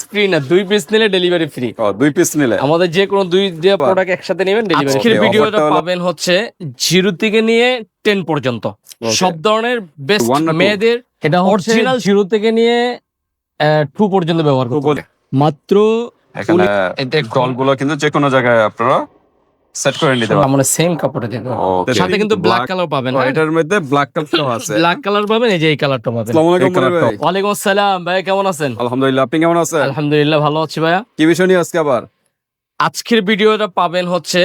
Free না, 2 piece নিলে delivery free. 2 piece নিলে আমাদের যে কোনো 2 প্রোডাক্ট একসাথে নেবেন ডেলিভারি। আজকের ভিডিওটা পাবেন হচ্ছে 0 থেকে নিয়ে 10 পর্যন্ত সব ধরনের বেস্ট মেয়েদের। এটা অরিজিনাল 0 থেকে নিয়ে 2 পর্যন্ত ব্যবহার করতে পারবেন মাত্র। এখানে ডলগুলো কিন্তু যে কোনো জায়গায় আপনারা সেট করে নিতে পারবেন। আমরা সেম কাপড়ে দেব, সাথে কিন্তু ব্ল্যাক কালার পাবেন। এটার মধ্যে ব্ল্যাক কালারও আছে, ব্ল্যাক কালার পাবেন। এই যে এই কালারটা পাবেন। আসসালামু আলাইকুম ভাই। ওয়ালাইকুম আসসালাম ভাই, কেমন আছেন? আলহামদুলিল্লাহ, আপনি কেমন আছেন? আলহামদুলিল্লাহ ভালো আছি ভাইয়া। কি বিষয় নিয়ে আজকে আবার? আজকের ভিডিওটা পাবেন হচ্ছে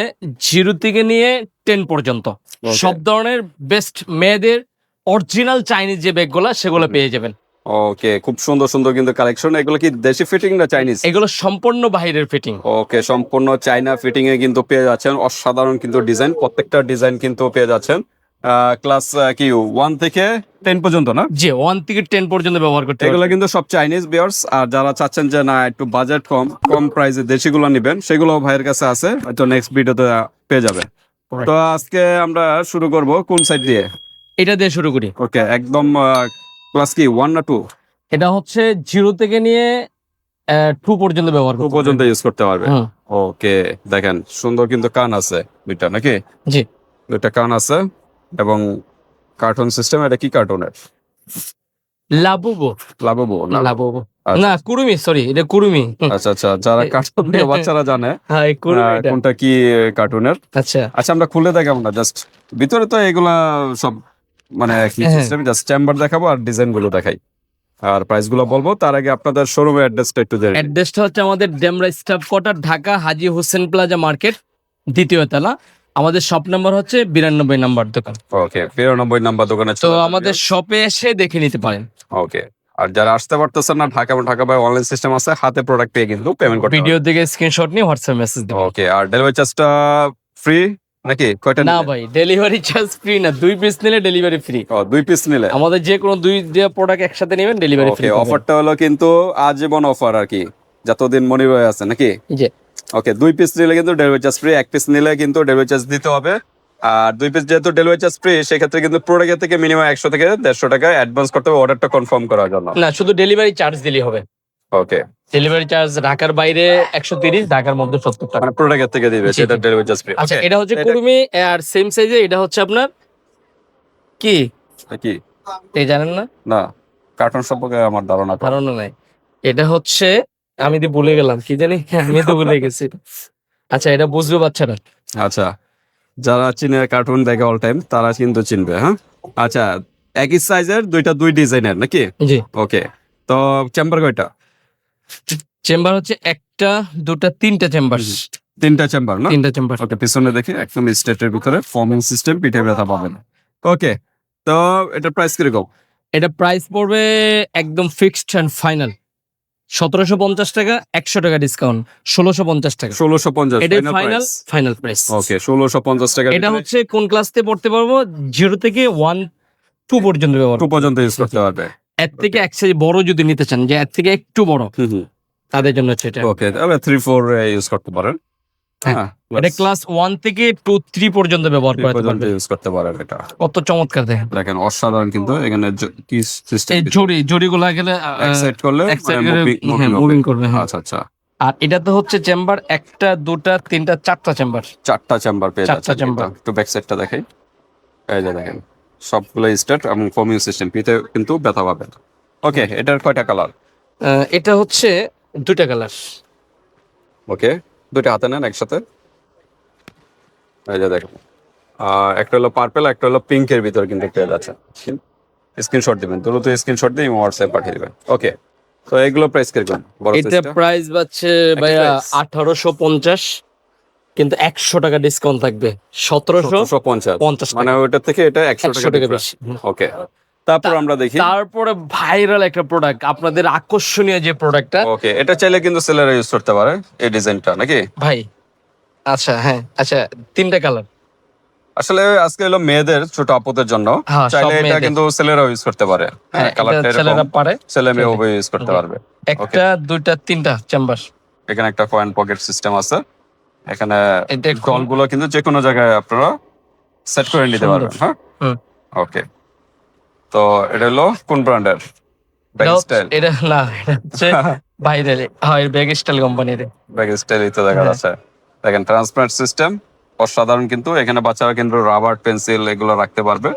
0 থেকে নিয়ে 10 পর্যন্ত সব ধরনের বেস্ট মেয়েদের অরিজিনাল চাইনিজ যে ব্যাগগুলো সেগুলো পেয়ে যাবেন। ওকে, খুব সুন্দর সুন্দর কিন্তু কালেকশন। এগুলো কি দেশি ফিটিং না চাইনিজ? এগুলো সম্পূর্ণ বাইরের ফিটিং। ওকে, সম্পূর্ণ চাইনা ফিটিং এ কিন্তু পেয়ে যাচ্ছেন। অসাধারণ কিন্তু ডিজাইন, প্রত্যেকটা ডিজাইন কিন্তু পেয়ে যাচ্ছেন। ক্লাস কি 1 থেকে 10 পর্যন্ত না? জি, 1 থেকে 10 পর্যন্ত ব্যবহার করতে পারবেন। এগুলো কিন্তু সব চাইনিজ বিয়ার্স। আর যারা চাচ্ছেন যে না একটু বাজেট কম প্রাইসে দেশিগুলো নেবেন, সেগুলো ভাইয়ের কাছে আছে, হয়তো নেক্সট ভিডিওতে পেয়ে যাবে। তো আজকে আমরা শুরু করব কোন সাইড দিয়ে? এটা দিয়ে শুরু করি। ওকে, একদম ক্লাস কি 1 না 2? এটা হচ্ছে 0 থেকে নিয়ে 2 পর্যন্ত ব্যবহার 2 করতে পর্যন্ত ইউজ করতে পারবে। হুম। ওকে, দেখেন সুন্দর কিন্তু কান আছে দুইটা নাকি? জি, দুইটা কান আছে এবং কার্টুন সিস্টেম। এটা কি কার্টুনের? লাবুবো। লাবুবু না? লাবুবো আচ্ছা। না, কুরুমি, সরি এটা কুরুমি। আচ্ছা আচ্ছা, যারা কার্টুন দিয়ে বাচ্চারা জানে হ্যাঁ, এই কুরুমি এটা। কোনটা কি কার্টুনের। আচ্ছা আচ্ছা, আমরা খুলে দেখাবো না, জাস্ট ভিতরে তো এগুলা সব মানে কি হ্যাঁ। সিস্টেম, জাস্ট চেম্বার দেখাবো আর ডিজাইন গুলো দেখাই আর প্রাইস গুলো বলবো। তার আগে আপনাদের শোরুমের অ্যাড্রেসটা একটু দেন। অ্যাড্রেসটা হচ্ছে আমাদের ডেমরা স্টাফ কোয়ার্টার, ঢাকা হাজী হোসেন প্লাজা মার্কেট, দ্বিতীয় তলা। আমাদের শপ নাম্বার হচ্ছে 92 নাম্বার দোকান। ওকে, 92 নাম্বার দোকানে তো আমাদের শপে এসে দেখে নিতে পারেন। ওকে, আর যারা আসতে পারতেছেন না, ঢাকা বাই অনলাইন সিস্টেম আছে, হাতে প্রোডাক্ট পেয়ে কিন্তু পেমেন্ট করতে ভিডিও থেকে স্ক্রিনশট নিয়ে হোয়াটসঅ্যাপ মেসেজ দিবেন। ওকে, আর ডেলিভারি চার্জটা ফ্রি নাকি? কয়টা না নিলে? ভাই, ডেলিভারি চার্জ ফ্রি না, 2 পিস নিলে ডেলিভারি ফ্রি। 2 পিস নিলে আমাদের যে কোনো 2 প্রোডাক্ট একসাথে নেবেন ডেলিভারি ফ্রি। ওকে, অফারটা হলো কিন্তু আজীবন অফার আর কি, যতদিন মনির হয়ে আছে নাকি? জি। ওকে, 2 পিস নিলে কিন্তু ডেলিভারি চার্জ ফ্রি, 1 পিস নিলে কিন্তু ডেলিভারি চার্জ দিতে হবে। আর 2 পিস যেহেতু ডেলিভারি চার্জ ফ্রি, সেক্ষেত্রে কিন্তু প্রোডাক্টের থেকে মিনিমাম 100 থেকে 150 টাকা অ্যাডভান্স করতে হবে অর্ডারটা কনফার্ম করার জন্য। না, শুধু ডেলিভারি চার্জ দিলেই হবে। ওকে, ডেলিভারি চার্জ ঢাকার বাইরে 130, ঢাকার মধ্যে 70 টাকা। মানে প্রোডাক্টের থেকে দিবে, জি, সেটা জি। Delivery charge free. আচ্ছা, এটা হচ্ছে কুরুমি আর সেম সাইজে। এটা হচ্ছে আপনার কি কি এই জানেন না? না, কার্টুন সম্পর্কে আমার ধারণা কম। ধারণা নাই। এটা হচ্ছে, আমি তো ভুলে গেলাম কি জানি, আমি তো ভুলে গেছি। আচ্ছা, এটা বুঝবে বাচ্চারা। আচ্ছা, যারা চিনে কার্টুন দেখে অল টাইম, তারা কিন্তু চিনবে। হ্যাঁ, আচ্ছা, একই সাইজের দুই ডিজাইনের নাকি? জি। ওকে, তো চেম্বার কয়টা? চেম্বার হচ্ছে 1টা 2টা 3টা চেম্বার। 3টা চেম্বার না? 3টা চেম্বার। ওকে, পিছনে দেখি একদম স্টেটের ভিতরে ফর্মিং সিস্টেম, পিঠে ব্যথা পাবেন। ওকে, তো এটার প্রাইস কিরকম? এটা প্রাইস পড়বে একদম ফিক্সড এন্ড ফাইনাল 1750 টাকা, 100 টাকা ডিসকাউন্ট 1650 টাকা। 1650 এটা ফাইনাল প্রাইস। ওকে, 1650 টাকা। এটা হচ্ছে কোন ক্লাসতে পড়তে পারবো? 0 থেকে 1 2 পর্যন্ত ব্যবহার 2 পর্যন্ত ইউজ করতে পারবে। এর থেকে এক সাইজ বড় যদি নিতে চান, যে এর থেকে একটু বড়, তাদের জন্য হচ্ছে এটা। ওকে, তাহলে 3-4 ইউজ করতে পারেন। হ্যাঁ, এটা ক্লাস 1 থেকে 2-3 পর্যন্ত ব্যবহার করতে পর্যন্ত পারবে। ইউজ করতে পারেন। এটা কত চমৎকার দেখেন। দেখেন, অসাধারণ কিন্তু। এখানে কি সিস্টেম, এই জড়িগুলা গেলে এক্সাইট করলে মুভিং করবে। হ্যাঁ। আচ্ছা আচ্ছা, আর এটাতে হচ্ছে চেম্বার 1টা 2টা 3টা 4টা চেম্বার। 4টা চেম্বার পেয়ে 4টা যাচ্ছেন। চেম্বার। একটু ব্যাক সাইডটা দেখাই। এই যে দেখেন, সবগুলো স্টার্ট এবং ফর্মিং সিস্টেম, পিতে কিন্তু ব্যথা পাবেন। ওকে, এটার কয়টা কালার? এটা হচ্ছে 2টা কালার। ওকে, দুটো হাতে নেন একসাথে। এই যে দেখেন, একটা হলো পার্পল, একটা হলো পিঙ্কের ভিতর কিন্তু পেয়ে যাচ্ছে। স্ক্রিনশট দিবেন, দ্রুত স্ক্রিনশট দিয়ে হোয়াটসঅ্যাপ পাঠিয়ে দিবেন। ওকে, তো এগুলো প্রাইস কিরকম? এটা প্রাইস বাচ্ছে ভাইয়া 1850, কিন্তু 100 টাকা ডিসকাউন্ট থাকবে 1750 মানে ওইটা থেকে এটা 100 টাকা বেশি। ওকে, তারপর আমরা দেখি। তারপরে ভাইরাল একটা প্রোডাক্ট, আপনাদের আকর্ষণীয় যে প্রোডাক্টটা। ওকে, এটা চাইলে কিন্তু সেলার ইউজ করতে পারে এই ডিজাইনটা নাকি ভাই? আচ্ছা, হ্যাঁ, আচ্ছা, 3টা কালার। আসলে আজকে হলো মেয়েদের, ছোট আপুদের জন্য, হ্যাঁ, চাইলে সব এটা মেয়েদের। কিন্তু ছেলেরাও ইউজ করতে পারে। হ্যাঁ, কালারটা ছেলেরা এরকম, পারে, ছেলে মেয়েও ইউজ করতে পারবে। 1টা 2টা 3টা চেম্বার। এখানে একটা কয়েন পকেট সিস্টেম আছে। এখানে এটা ডলগুলো কিন্তু যে কোনো জায়গায় আপনারা সেট করে নিতে পারবেন। হ্যাঁ, হুম। ওকে, তো এটা হলো কোন ব্র্যান্ডের? Back style. এটা না, এটা হচ্ছে বাইরে হয় ব্যাগ স্টাইল কোম্পানির। ব্যাগ স্টাইলই তো দেখা যাচ্ছে। দেখেন ট্রান্সপারেন্ট সিস্টেম অসাধারণ, কিন্তু এখানে বাচ্চারা কিন্তু রাবার পেন্সিল এগুলো রাখতে পারবে।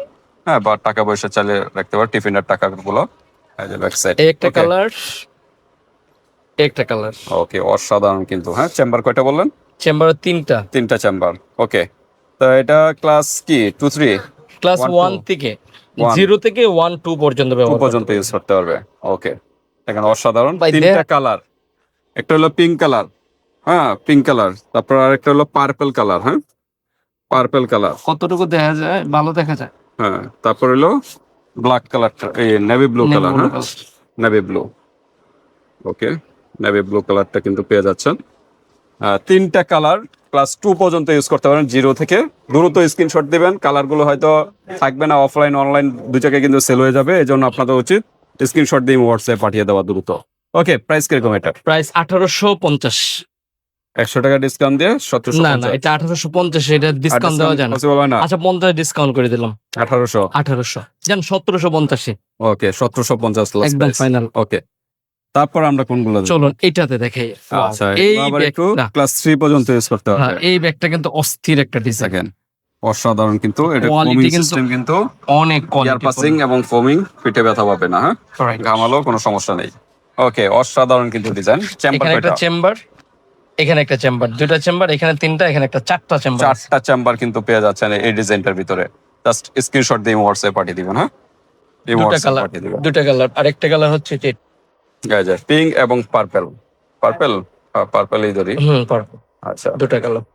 হ্যাঁ, বা টাকা পয়সা চাইলে রাখতে পারবে, টিফিনের টাকাগুলো। এই যে ব্যাক সাইড একটা কালার, একটা কালার। ওকে, অসাধারণ কিন্তু। হ্যাঁ, চেম্বার কয়টা বললেন? চেম্বার তিনটা চেম্বার। ওকে, তো এটা ক্লাস কি 2 3? ক্লাস 1 থেকে 0 থেকে 1 2 পর্যন্ত 2 ব্যবহার পর্যন্ত ইউজ করতে পারবে। ওকে, দেখেন অসাধারণ। ভাই, তিনটা কালার, একটা হলো পিঙ্ক কালার, হ্যাঁ পিঙ্ক কালার, তারপর আরেকটা হলো পার্পল কালার। হ্যাঁ, পার্পল কালার, কতটুকু দেখা যায়, ভালো দেখা যায়। হ্যাঁ, তারপর হলো ব্ল্যাক কালারটা, এই নেভি ব্লু কালার। হ্যাঁ, নেভি ব্লু। ওকে, নেভি ব্লু কালারটা কিন্তু পেয়ে যাচ্ছেন। তিনটা কালার ক্লাস 2 পর্যন্ত ইউজ করতে পারেন, 0 থেকে। দ্রুত স্ক্রিনশট দিবেন, কালারগুলো হয়তো থাকবে না, অফলাইন অনলাইন দুই জায়গায় কিন্তু সেল হয়ে যাবে। এই জন্য আপনাদের উচিত স্ক্রিনশট দিয়ে হোয়াটসঅ্যাপে পাঠিয়ে দেওয়া দ্রুত। ওকে, প্রাইস কিরকম এটা? প্রাইস 1850। 100 টাকা ডিসকাউন্ট দিয়ে 1750। না না, এটা 1850, এটা ডিসকাউন্ট দেওয়া যায় না। পসিবল হয় না? আচ্ছা, 50 ডিসকাউন্ট করে দিলাম। 1800 জান 1750। ওকে, 1750 একদম ফাইনাল। ওকে, তারপর আমরা কোনগুলো দেখব? চলুন এটাতে দেখাই। আচ্ছা, এই আবার একটু ব্যাগটা, ক্লাস 3 পর্যন্ত ইউজ করতে হ্যাঁ, হবে। এই ব্যাগটা কিন্তু অস্থির একটা ডিজাইন। দেখেন অসাধারণ কিন্তু, এটা Quality ফোমিং কিন্তু সিস্টেম কিন্তু, অনেক এয়ার কোয়ালিটি। পাসিং এবং ফোমিং, পিঠে ব্যথা পাবে না। হ্যাঁ, ঘামালেও কোনো সমস্যা নেই। ওকে, অসাধারণ কিন্তু ডিজাইন। চেম্বার এখানে একটা কয়টা? চেম্বার, এখানে একটা চেম্বার, দুইটা চেম্বার, এখানে তিনটা, এখানে একটা চারটা চেম্বার। 4টা চেম্বার কিন্তু পেয়ে যাচ্ছেন এই ডিজাইনটার ভিতরে। জাস্ট স্ক্রিনশট দিয়ে হোয়াটসঅ্যাপে পাঠিয়ে দিবেন। হ্যাঁ, এই দুটা হোয়াটসঅ্যাপে কালার, পাঠিয়ে দিবেন। দুটা কালার। আরেকটা কালার হচ্ছে যে পিঙ্ক এবং পার্পল। পার্পল, পার্পলই ধরি। পার্পল। আচ্ছা, দুটা কালার।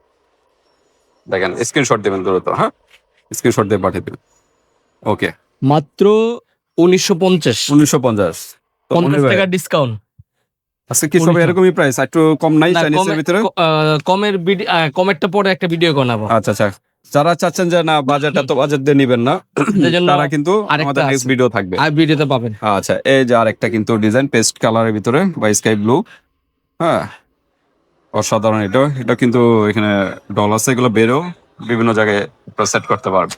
দেখেন স্ক্রিনশট দিবেন দ্রুত। হ্যাঁ, স্ক্রিনশট দিয়ে পাঠিয়ে দিবেন। ওকে, মাত্র 1950। 1950 তো 50 টাকা ডিসকাউন্ট। আজকে কি সব এরকমই প্রাইস? একটু কম নাই চাইনিজের ভিতরে? কমের কমেরটা পরে একটা ভিডিও বানাবো। আচ্ছা আচ্ছা, যারা চাচ্ছেন যে না বাজেট এত বাজেট দিয়ে নিবেন না, সেজন্য তারা কিন্তু আরেকটা আমাদের নেক্সট আছে। ভিডিও থাকবে। আর ভিডিওতে পাবেন। আচ্ছা, এই যে আরেকটা কিন্তু ডিজাইন পেস্ট কালারের ভিতরে বা স্কাই ব্লু। হ্যাঁ, অসাধারণ। এটা কিন্তু এখানে ডল আছে, এগুলো বেরো বিভিন্ন জায়গায় সেট করতে পারবে।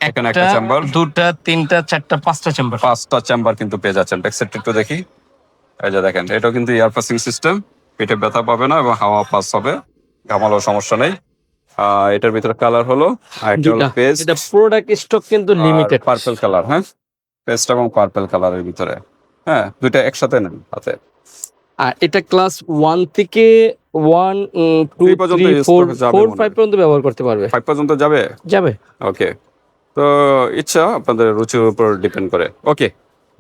এখানে একটা চেম্বার, দুটা, তিনটা, চারটা, পাঁচটা চেম্বার। 5টা চেম্বার কিন্তু পেয়ে যাচ্ছেন। ব্যাক সাইড একটু দেখি। এই যে দেখেন, এটাও কিন্তু এয়ার পাসিং সিস্টেম, পেটে ব্যথা পাবে না এবং হাওয়া পাস হবে, ঘামালেও সমস্যা নেই। এটার ভিতরে কালার হলো, আর একটা হলো পেস্ট। এটা প্রোডাক্ট স্টক কিন্তু লিমিটেড। Purple colour. হ্যাঁ, পেস্ট এবং পার্পল কালারের ভিতরে। হ্যাঁ, দুইটা একসাথে নেন হাতে। আর এটা ক্লাস 1 থেকে 1 2 3 পর্যন্ত 3 use 4 করা যাবে 4 মনে 5 হয়। পর্যন্ত ব্যবহার করতে পারবে। 5 পর্যন্ত যাবে। যাবে। ওকে, তো ইচ্ছা আপনাদের রুচির উপর ডিপেন্ড করে। ওকে,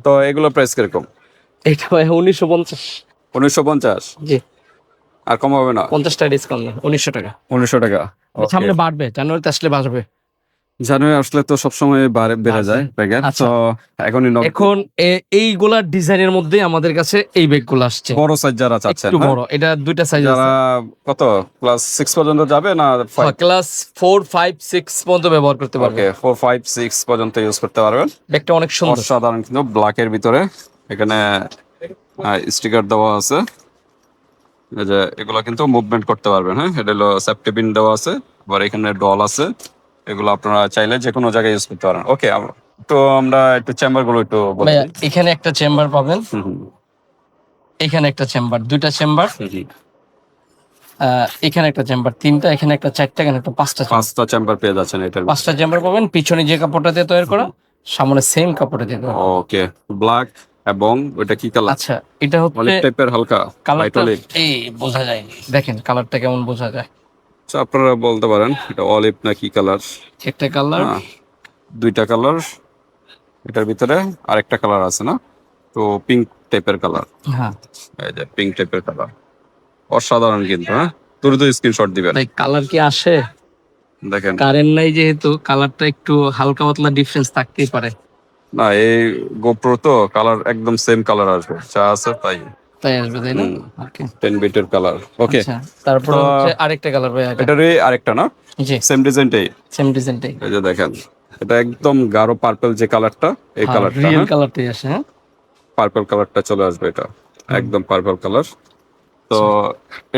তো এগুলো প্রাইস কিরকম? এটা ভাই 1950। 1950? জি, আর কম হবে না? 50 টাকা ডিসকাউন্ট, 1900 টাকা। 1900 টাকা। সামনে বাড়বে, জানুয়ারিতে আসলে বাড়বে। জানুয়ারি আসলে তো সবসময় বেড়ে যায় প্যাকেট। আচ্ছা। তো এখনই এখন এইগুলা ডিজাইনের মধ্যে আমাদের কাছে এই ব্যাগগুলো আসছে। বড় সাইজ যারা চাচ্ছেন, একটু বড়, এটা দুইটা সাইজ আছে। যারা কত ক্লাস 6 পর্যন্ত যাবে না 5? ক্লাস 4 5 6 পর্যন্ত ব্যবহার করতে পারবে। ওকে, 4 5 6 পর্যন্ত ইউজ করতে পারবেন। ব্যাগটা অনেক সুন্দর। অসাধারণ কিন্তু, ব্ল্যাকের ভিতরে। এখানে স্টিকার দেওয়া আছে, এই যে এগুলো কিন্তু মুভমেন্ট করতে পারবেন। হ্যাঁ, এটা হলো সেফটি পিন দেওয়া আছে, আবার এখানে ডল আছে। এগুলো আপনারা চাইলে যে কোনো জায়গায় ইউজ করতে পারেন। ওকে, তো আমরা একটু চেম্বার গুলো একটু বলি। ভাইয়া, এখানে একটা চেম্বার পাবেন, হুম, হুম, এখানে একটা চেম্বার, দুইটা চেম্বার, হুম, হুম। এখানে একটা চেম্বার, তিনটা, এখানে একটা, চারটা, এখানে একটা, পাঁচটা। 5টা চেম্বার পেয়ে যাচ্ছেন এটার। 5টা চেম্বার পাবেন। পিছনে যে কাপড়টা দিয়ে তৈরি করা, সামনে সেম কাপড়টা দিয়ে তৈরি করা। ওকে, ব্ল্যাক এবং ওটা কি কালার? আচ্ছা, এটা অলিভ হচ্ছে টাইপের, হালকা লাইট কালারটা, অলিভ। এই বোঝা যায়, দেখেন কালারটা কেমন বোঝা যায়। আচ্ছা, আপনারা বলতে পারেন এটা অলিভ না কি কালার। একটা কালার, দুইটা কালার, এটার ভিতরে আরেকটা কালার আছে না, তো পিঙ্ক টাইপের কালার। হ্যাঁ, এই যে পিঙ্ক টাইপের কালার, অসাধারণ কিন্তু। হ্যাঁ, দ্রুত স্ক্রিনশট দিবেন। ভাই কালার কি আসে? দেখেন, কারেন্ট নাই যেহেতু কালারটা একটু হালকা পাতলা ডিফারেন্স থাকতেই পারে। না এই গোপ্রো তো কালার একদম সেম কালার আসবে, যা আছে তাই তাই আসবে, তাই না? ওকে, 10 বিটের কালার। ওকে, আচ্ছা, তারপর হচ্ছে আরেকটা কালার ভাই। এটারই আরেকটা না? জি, সেম ডিজাইনটাই। সেম ডিজাইনটাই। এই যে দেখেন, এটা একদম গাঢ় পার্পল যে কালারটা, এই কালারটা, রিয়েল কালারটাই আসে। হ্যাঁ, পার্পল কালারটা চলে আসবে, এটা একদম পার্পল কালার। তো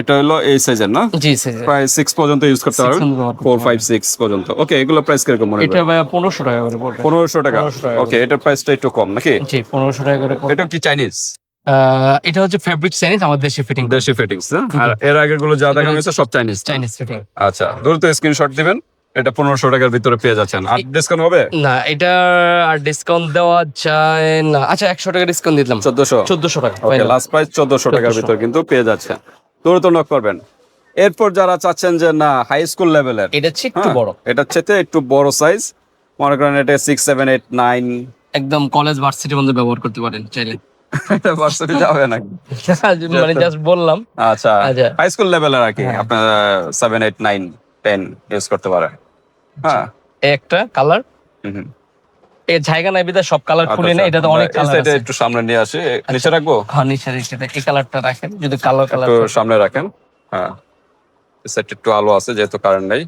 এটা হলো এই সাইজের না? জি স্যার, প্রায় 6 পর্যন্ত ইউজ করতে পারবেন, 4 5 6 পর্যন্ত। ওকে, এগুলো প্রাইস কিরকম মনে হয়? এটা ভাই 1500 টাকা করে পড়বে। 1500 টাকা। 1500 টাকা। ওকে, এটার প্রাইসটা একটু কম নাকি? জি, 1500 টাকা করে পড়বে। এটা কি চাইনিজ? এটা হচ্ছে ফেব্রিক চাইনিজ, আমাদের দেশে ফিটিং, দেশি ফিটিংস না? আর এর আগের গুলো যা দেখানো হয়েছে সব চাইনিজ। Chinese fitting. আচ্ছা, দ্রুত স্ক্রিনশট দিবেন। এটা 1500 টাকার ভিতরে পেয়ে যাচ্ছেন। আর ডিসকাউন্ট হবে না, এটা আর ডিসকাউন্ট দেওয়া যায় না। আচ্ছা, 100 টাকা ডিসকাউন্ট দিলাম, 1400 টাকা। ওকে, লাস্ট প্রাইস 1400 টাকার ভিতর কিন্তু পেয়ে যাচ্ছেন। দ্রুত নক করবেন। এরপর যারা চাচ্ছেন যে না হাই স্কুল লেভেলের, এটা হচ্ছে একটু বড়, এটার চেয়ে একটু বড় সাইজ, মনে করেন এটা 6 7 8 9 একদম কলেজ ভার্সিটির মধ্যে ব্যবহার করতে পারেন চাইলে। এটা ভার্সিটি যাবে নাকি? মানে জাস্ট বললাম। আচ্ছা, আচ্ছা। হাই স্কুল লেভেলের আর কি, হ্যাঁ। আপনারা 7 8 9 10 ইউজ করতে পারেন। হ্যাঁ, এই একটা কালার, হুম। এই জায়গা নাই বিদা সব কালার খুলে না, এটাতে অনেক এই কালার সাইডে আছে। একটু সামনে নিয়ে আসি, নিচে রাখবো, হ্যাঁ নিচে রেখে এই কালারটা রাখেন, যদি কালো কালার একটু সামনে রাখেন। হ্যাঁ, এই সাইডে একটু আলো আছে যেহেতু কারেন্ট নেই।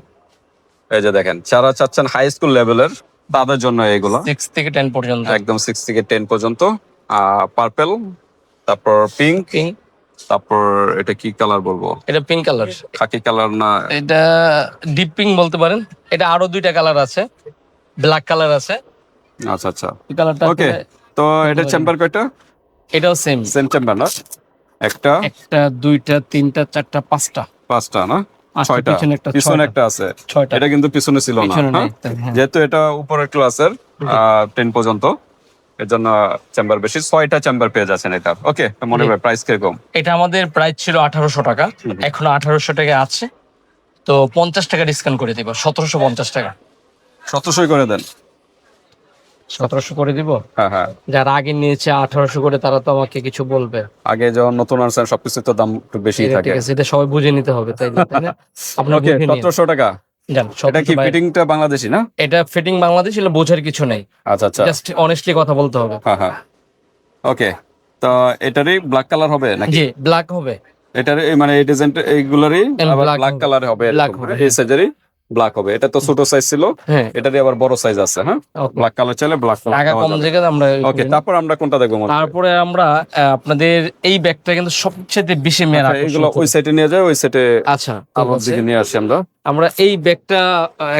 এই যে দেখেন, যারা চাচ্ছেন হাই স্কুল লেভেলের তাদের জন্য এগুলো 6 থেকে 10 পর্যন্ত, একদম 6 থেকে 10 পর্যন্ত। পার্পল, তারপর পিঙ্ক, পিঙ্ক, তারপর এটা কি কালার বলবো, এটা পিঙ্ক কালার, খাকি কালার না, এটা ডিপ পিঙ্ক বলতে পারেন। এটা আরো দুইটা কালার আছে, ব্ল্যাক কালার আছে। আচ্ছা আচ্ছা, এই কালারটা ওকে। তো এটা চেম্বার কয়টা? এটাও সেম চেম্বার না? একটা, দুইটা, তিনটা, চারটা, পাঁচটা, পাঁচটা না, ছয়টা, পিছনে একটা, পিছনে একটা আছে। ছয়টা। এটা কিন্তু পিছনে ছিল না, পিছনে হ্যাঁ? নেই, হ্যাঁ। যেহেতু এটা উপরের ক্লাসের 10 পর্যন্ত, এর জন্য চেম্বার বেশি, 6টা চেম্বার পেয়ে যাচ্ছেন এটা। ওকে, মনে হয় প্রাইস কিরকম? এটা আমাদের প্রাইস ছিল 1800 টাকা, এখন 1800 টাকা আছে, তো 50 টাকা ডিসকাউন্ট করে দিব, 1750 টাকা। 1700 করে দেন। 1700 করে দিব। হ্যাঁ হ্যাঁ, যারা আগে নিয়েছে 1800 করে, তারা তো আমাকে কিছু বলবে। আগে যখন নতুন আনছেন সবকিছু তো দাম একটু বেশি এটা থাকে। ঠিক আছে, এটা সবাই বুঝে নিতে হবে, তাই না? আপনার ওকে, 1700 টাকা। জান, এটা কি ফিটিংটা বাংলাদেশি না? এটা ফিটিং বাংলাদেশ, এগুলো বোঝার কিছু নাই, আচ্ছা আচ্ছা, জাস্ট অনেস্টলি কথা বলতে হবে। হ্যাঁ হ্যাঁ, ওকে। তো এটারই ব্ল্যাক কালার হবে নাকি? জি, ব্ল্যাক হবে। এটার মানে এই ডিজাইনটা এইগুলারই আবার ব্ল্যাক কালার হবে, ব্ল্যাক এরকম, হবে, এই সাইজেরই ব্ল্যাক হবে। এটা তো ছোট সাইজ ছিল, হ্যাঁ। এটারই আবার বড় সাইজ আছে। হ্যাঁ, Okay. ব্ল্যাক কালার চাইলে ব্ল্যাক টাকা কালার কম জায়গায় আমরা ওকে, তারপর আমরা কোনটা দেখবো? তারপরে আমরা আপনাদের এই ব্যাগটা কিন্তু সবচেয়ে বেশি মেরা এইগুলো ওই সাইডে নিয়ে যায়, ওই সাইডে আচ্ছা আমার দিকে নিয়ে আসি আমরা। আমরা এই ব্যাগটা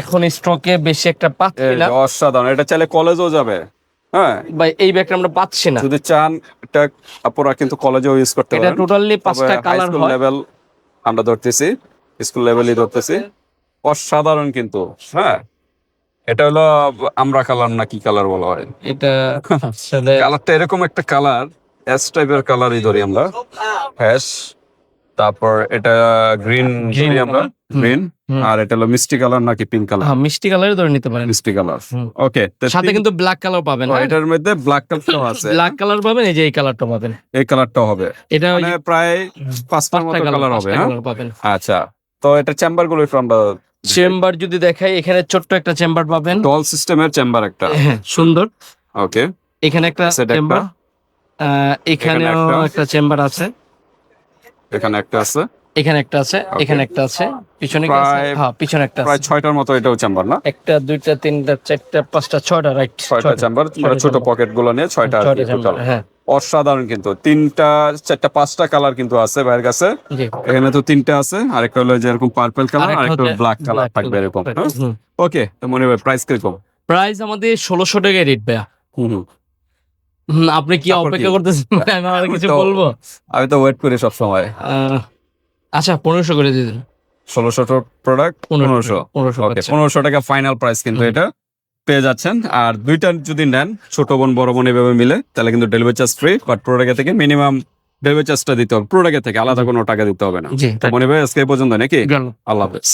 এখন স্টকে বেশি একটা পাচ্ছি এই না যে অসাধারণ, এটা চাইলে কলেজেও যাবে। হ্যাঁ, ভাই, এই ব্যাগটা আমরা পাচ্ছি না। যদি চান এটা আপনারা কিন্তু কলেজেও ইউজ করতে এটা পারেন। টোটালি 5টা কালার হয়, লেভেল আমরা ধরতেছি, স্কুল লেভেলই ধরতেছি। অসাধারণ কিন্তু। হ্যাঁ, এটা হলো আমরা কালার না কি কালার বলা হয়, এটা আসলে কালারটা এরকম একটা কালার, এস টাইপের কালারই ধরি আমরা, হ্যাশ। তারপর এটা গ্রিন ধরি আমরা, গ্রিন। আর এটা হলো মিষ্টি কালার নাকি পিঙ্ক কালার? হ্যাঁ, মিষ্টি কালারই ধরে নিতে পারেন। মিষ্টি কালার, ওকে। সাথে কিন্তু ব্ল্যাক কালার পাবেন, এটার মধ্যে ব্ল্যাক কালারটাও আছে, ব্ল্যাক কালার পাবেন, এই যে এই কালারটা পাবেন, এই কালারটাও হবে। এটা মানে প্রায় 5টার মতো কালার হবে। হ্যাঁ, পাবেন। আচ্ছা, তো এটা চেম্বার গুলো একটু আমরা চেম্বার যদি দেখাই, এখানে ছোট্ট একটা চেম্বার পাবেন, ডল সিস্টেমের চেম্বার একটা, হ্যাঁ সুন্দর। ওকে, এখানে একটা চেম্বার, এখানেও একটা চেম্বার আছে, এখানে একটা আছে, এখানে একটা আছে, এখানে একটা আছে, পিছনে কি আছে? হ্যাঁ, পিছনে একটা প্রায় আছে। 6টার মতো এটাও চেম্বার না? একটা, দুইটা, তিনটা, চারটা, পাঁচটা, 6টা, রাইট, 6টা চেম্বার, ছোট পকেট গুলো নিয়ে 6টা আর কি টোটাল। হ্যাঁ, অসাধারণ কিন্তু। 3টা 4টা 5টা কালার কিন্তু আছে ভাইয়ের কাছে। জি। এখানে তো 3টা আছে, আরেকটা হলো যে এরকম পার্পল কালার, আরেকটা আরেকটা হচ্ছে ব্ল্যাক কালার black থাকবে color। এরকম। হুম। ওকে, তো মনে হয় প্রাইস কিরকম? প্রাইস আমাদের 1600 টাকায় রেট ভাইয়া। হুম, আপনি কি তারপর অপেক্ষা কি? করতেছেন? আমি আর কিছু তো- বলবো? আমি তো ওয়েট করি সব সময়। আচ্ছা, 1500 করে দিয়ে দিন। 1600 প্রোডাক্ট 1500। 1500 ওকে, 1500 টাকা ফাইনাল প্রাইস কিন্তু এটা পেয়ে যাচ্ছেন। আর দুইটা যদি নেন, ছোট বোন বড় বোন এভাবে মিলে, তাহলে কিন্তু delivery charge free, but product থেকে মিনিমাম ডেলিভারি চার্জটা দিতে হবে, প্রোডাক্ট থেকে আলাদা কোনো টাকা দিতে হবে না। জি, তো মনে হয় আজকে এই পর্যন্ত নাকি? গেল। আল্লাহ হাফেজ।